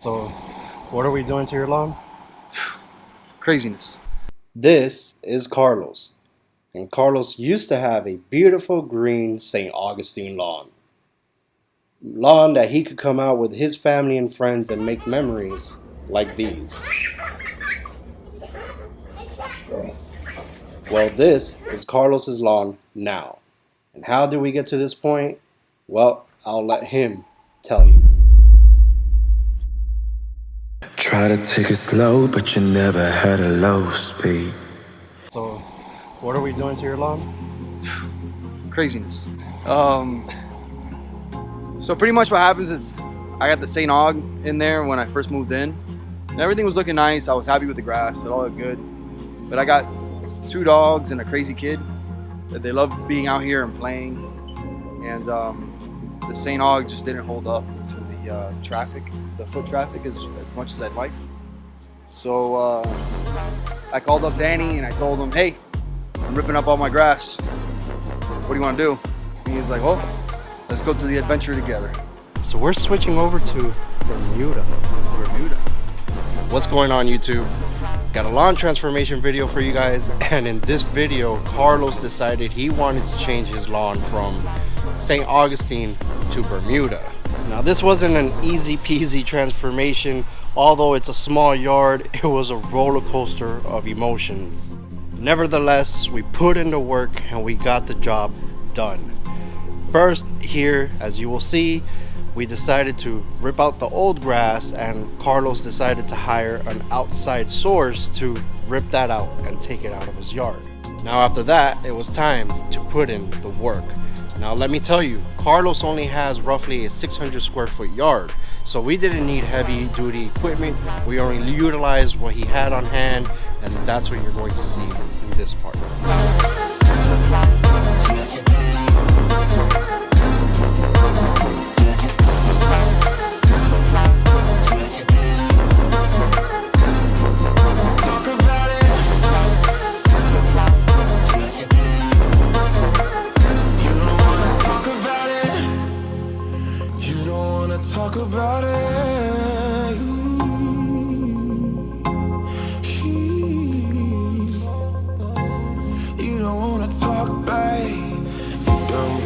So, what are we doing to your lawn? Craziness. This is Carlos, and Carlos used to have a beautiful green St. Augustine lawn. Lawn that he could come out with his family and friends and make memories like these. Well, this is Carlos's lawn now. And how did we get to this point? Well, I'll let him tell you. Try to take it slow, but you never had a low speed. So, what are we doing to your lawn? Craziness. So pretty much what happens is I got the St. Aug in there when I first moved in. And everything was looking nice. I was happy with the grass. It all looked good. But I got 2 dogs and a crazy kid that they love being out here and playing. And the St. Aug just didn't hold up to the traffic, the foot traffic as much as I'd like. So I called up Danny and I told him, hey, I'm ripping up all my grass. What do you want to do? And he's like, oh, let's go to the adventure together. So we're switching over to Bermuda. What's going on, YouTube? Got a lawn transformation video for you guys, and in this video Carlos decided he wanted to change his lawn from St. Augustine to Bermuda. Now this wasn't an easy peasy transformation. Although it's a small yard, it was a roller coaster of emotions. Nevertheless, we put in the work and we got the job done. First, here, as you will see, we decided to rip out the old grass, and Carlos decided to hire an outside source to rip that out and take it out of his yard. Now after that, it was time to put in the work. Now let me tell you, Carlos only has roughly a 600 square foot yard, so we didn't need heavy duty equipment. We only utilized what he had on hand, and that's what you're going to see in this part. Talk about it. You don't wanna talk, babe. You don't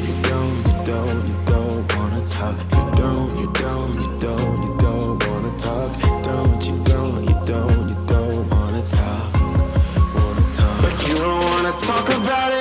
wanna talk. You don't wanna talk. You don't wanna talk. But you don't wanna talk about it.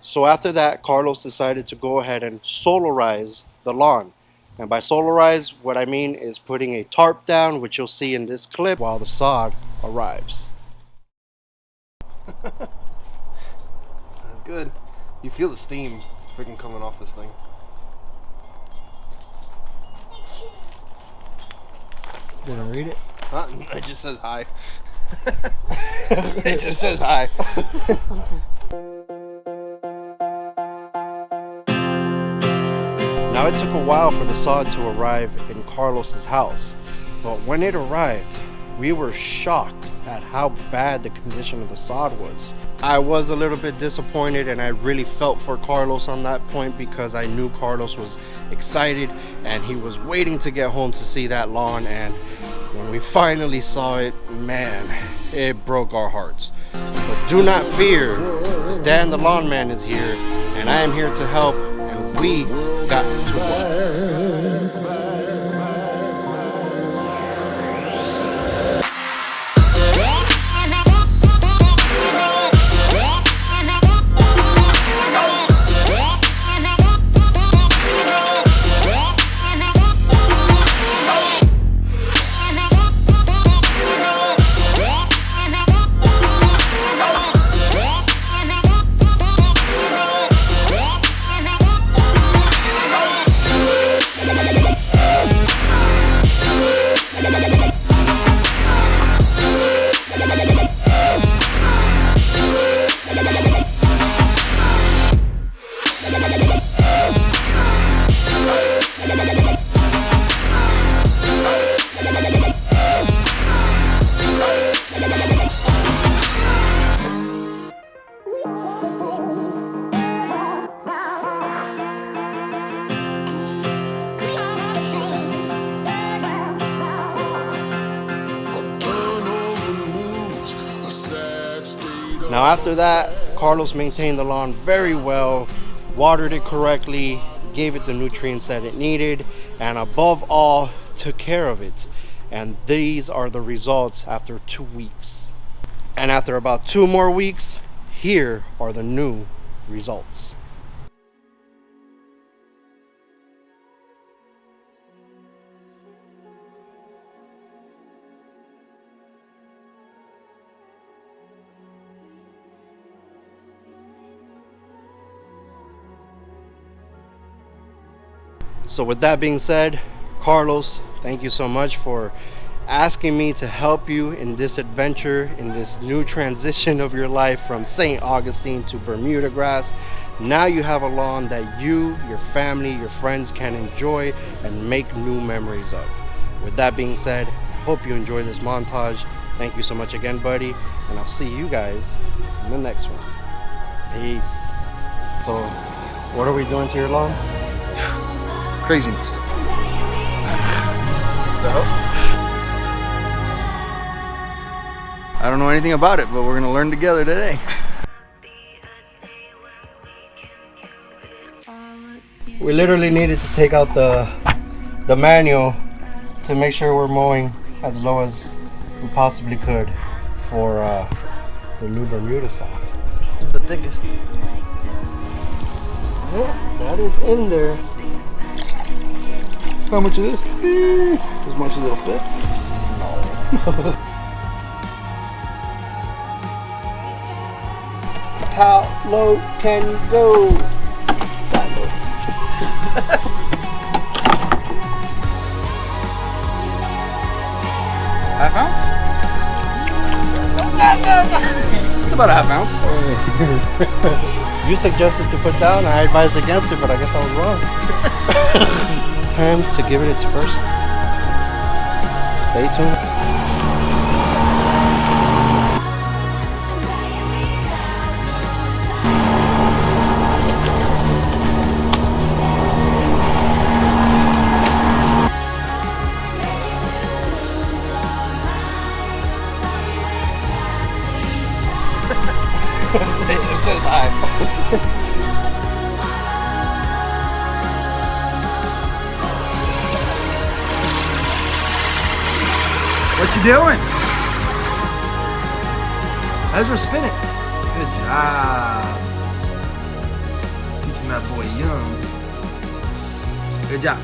So after that, Carlos decided to go ahead and solarize the lawn. And by solarize, what I mean is putting a tarp down, which you'll see in this clip, while the sod arrives. That's good. You feel the steam freaking coming off this thing. Didn't read it? Huh? It just says hi. It just says hi. Now it took a while for the sod to arrive in Carlos's house, but when it arrived, we were shocked at how bad the condition of the sod was. I was a little bit disappointed, and I really felt for Carlos on that point because I knew Carlos was excited and he was waiting to get home to see that lawn, and when we finally saw it, man, it broke our hearts. But do not fear, Stan the lawn man is here, and I am here to help, and we got to work. Now after that, Carlos maintained the lawn very well, watered it correctly, gave it the nutrients that it needed, and above all, took care of it. And these are the results after 2 weeks. And after about 2 more weeks, here are the new results. So with that being said, Carlos, thank you so much for asking me to help you in this adventure, in this new transition of your life from St. Augustine to Bermuda Grass. Now you have a lawn that you, your family, your friends can enjoy and make new memories of. With that being said, hope you enjoy this montage. Thank you so much again, buddy, and I'll see you guys in the next one. Peace. So, what are we doing to your lawn? Craziness. I don't know anything about it, but we're gonna learn together today. We literally needed to take out the manual to make sure we're mowing as low as we possibly could for the new Bermuda side. This is the thickest. Yeah, that is in there. How much is this? As much as it'll fit. How low can you go? That low. Half ounce? It's about a half ounce. You suggested to put down, I advised against it, but I guess I was wrong. Time to give it its first. Stay tuned. It just says hi. What you doing? As we're spinning. Good job. Teaching that boy young. Good job.